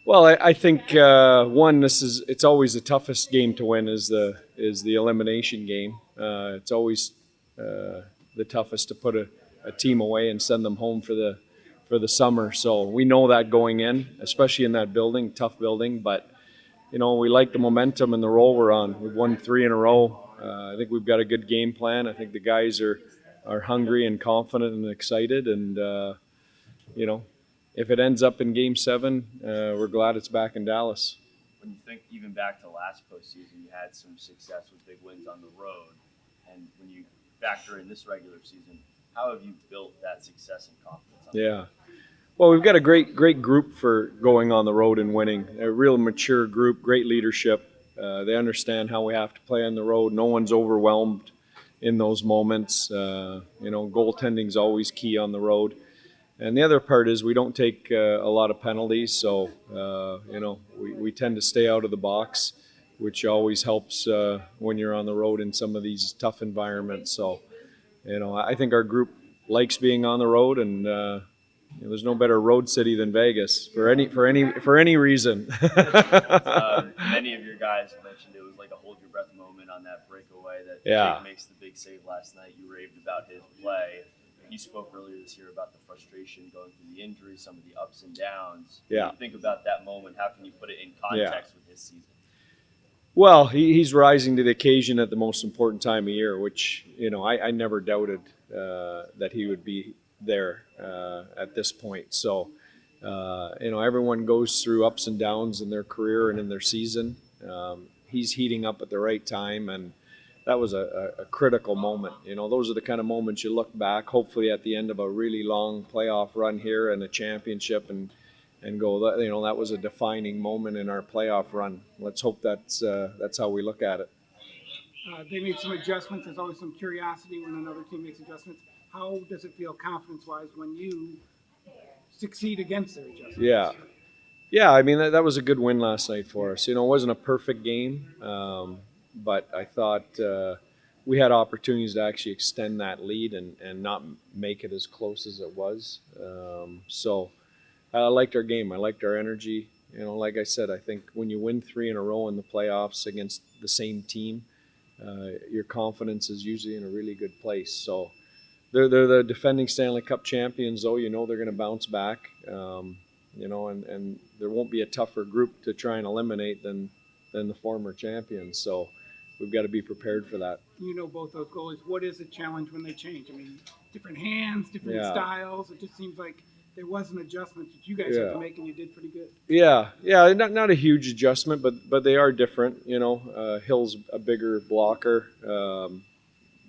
Well, I think one, it's always the toughest game to win is the elimination game. It's always the toughest to put a team away and send them home for the summer. So we know that going in, especially in that building, tough building. But we like the momentum and the roll we're on. We've won three in a row. I think we've got a good game plan. I think the guys are hungry and confident and excited, and you know, if it ends up in Game 7, we're glad it's back in Dallas. When you think even back to last postseason, you had some success with big wins on the road, and when you factor in this regular season, how have you built that success and confidence? Yeah. Well, we've got a great group for going on the road and winning. A real mature group, great leadership. They understand how we have to play on the road. No one's overwhelmed in those moments. Goaltending is always key on the road. And the other part is we don't take a lot of penalties, so we tend to stay out of the box, which always helps when you're on the road in some of these tough environments. So, I think our group likes being on the road, and there's no better road city than Vegas for any reason. Many of your guys mentioned it was like a hold your breath moment on that breakaway that Yeah. Jake makes the big save last night. You raved about his play. He spoke earlier this year about the frustration going through the injury, some of the ups and downs. Yeah. When you think about that moment, how can you put it in context with his season? Well, he's rising to the occasion at the most important time of year, which I never doubted that he would be there at this point. So, everyone goes through ups and downs in their career and in their season. He's heating up at the right time, and that was a critical moment. Those are the kind of moments you look back, hopefully at the end of a really long playoff run here and a championship, and go, that was a defining moment in our playoff run. Let's hope that's how we look at it. They made some adjustments. There's always some curiosity when another team makes adjustments. How does it feel confidence-wise when you succeed against their adjustments? Yeah. I mean, that was a good win last night for us. It wasn't a perfect game, but I thought we had opportunities to actually extend that lead and not make it as close as it was. So I liked our game. I liked our energy. Like I said, I think when you win three in a row in the playoffs against the same team, your confidence is usually in a really good place. So they're the defending Stanley Cup champions, though. They're going to bounce back. And there won't be a tougher group to try and eliminate than the former champions. So we've got to be prepared for that. Both those goalies. What is the challenge when they change? I mean, different hands, different styles. It just seems like there was an adjustment that you guys had to make, and you did pretty good. Yeah. Not a huge adjustment, but they are different. Hill's a bigger blocker.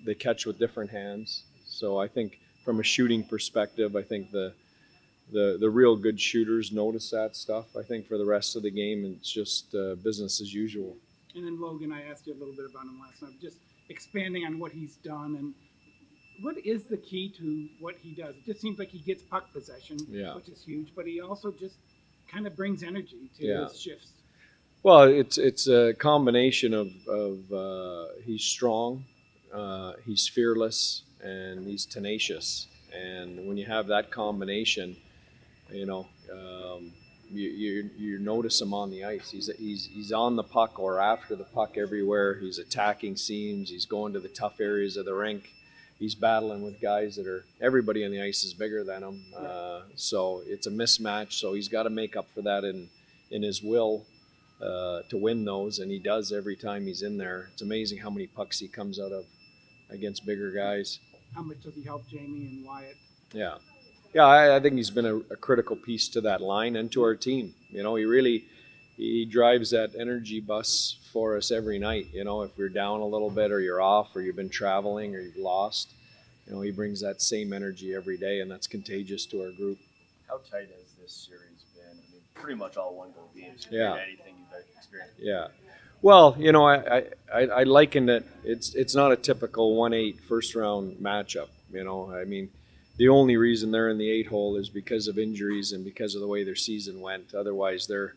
They catch with different hands. So I think from a shooting perspective, I think the real good shooters notice that stuff. I think for the rest of the game, it's just business as usual. And then Logan, I asked you a little bit about him last night, just expanding on what he's done and what is the key to what he does. It just seems like he gets puck possession, which is huge, but he also just kind of brings energy to his shifts. Well, it's a combination of he's strong, he's fearless, and he's tenacious. And when you have that combination, you notice him on the ice. He's on the puck or after the puck everywhere. He's attacking seams. He's going to the tough areas of the rink. He's battling with guys that everybody on the ice is bigger than him. So it's a mismatch. So he's got to make up for that in his will to win those, and he does every time he's in there. It's amazing how many pucks he comes out of against bigger guys. How much does he help Jamie and Wyatt? Yeah, I think he's been a critical piece to that line and to our team. He drives that energy bus for us every night. If you're down a little bit or you're off or you've been traveling or you've lost, he brings that same energy every day, and that's contagious to our group. How tight has this series been? I mean, pretty much all one-goal games. Anything you've experienced? Yeah. Well, I liken it. It's not a typical 1-8 first-round matchup. I mean, the only reason they're in the 8-hole is because of injuries and because of the way their season went. Otherwise, they're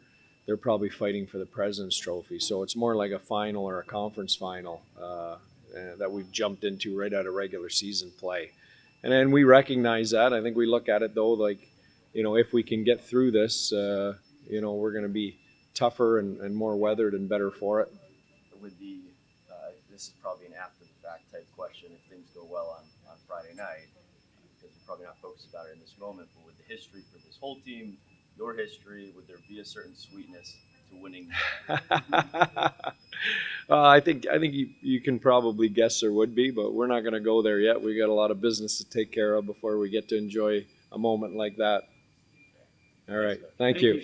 probably fighting for the President's Trophy. So it's more like a final or a conference final that we've jumped into right out of regular season play. And then we recognize that. I think we look at it, though, like, if we can get through this, we're going to be tougher and more weathered and better for it. With the this is probably an after the fact type question. If things go well on Friday night, because you're probably not focused about it in this moment, but with the history for this whole team, your history, would there be a certain sweetness to winning? I think you can probably guess there would be, but we're not going to go there yet. We got a lot of business to take care of before we get to enjoy a moment like that. All right, thank you.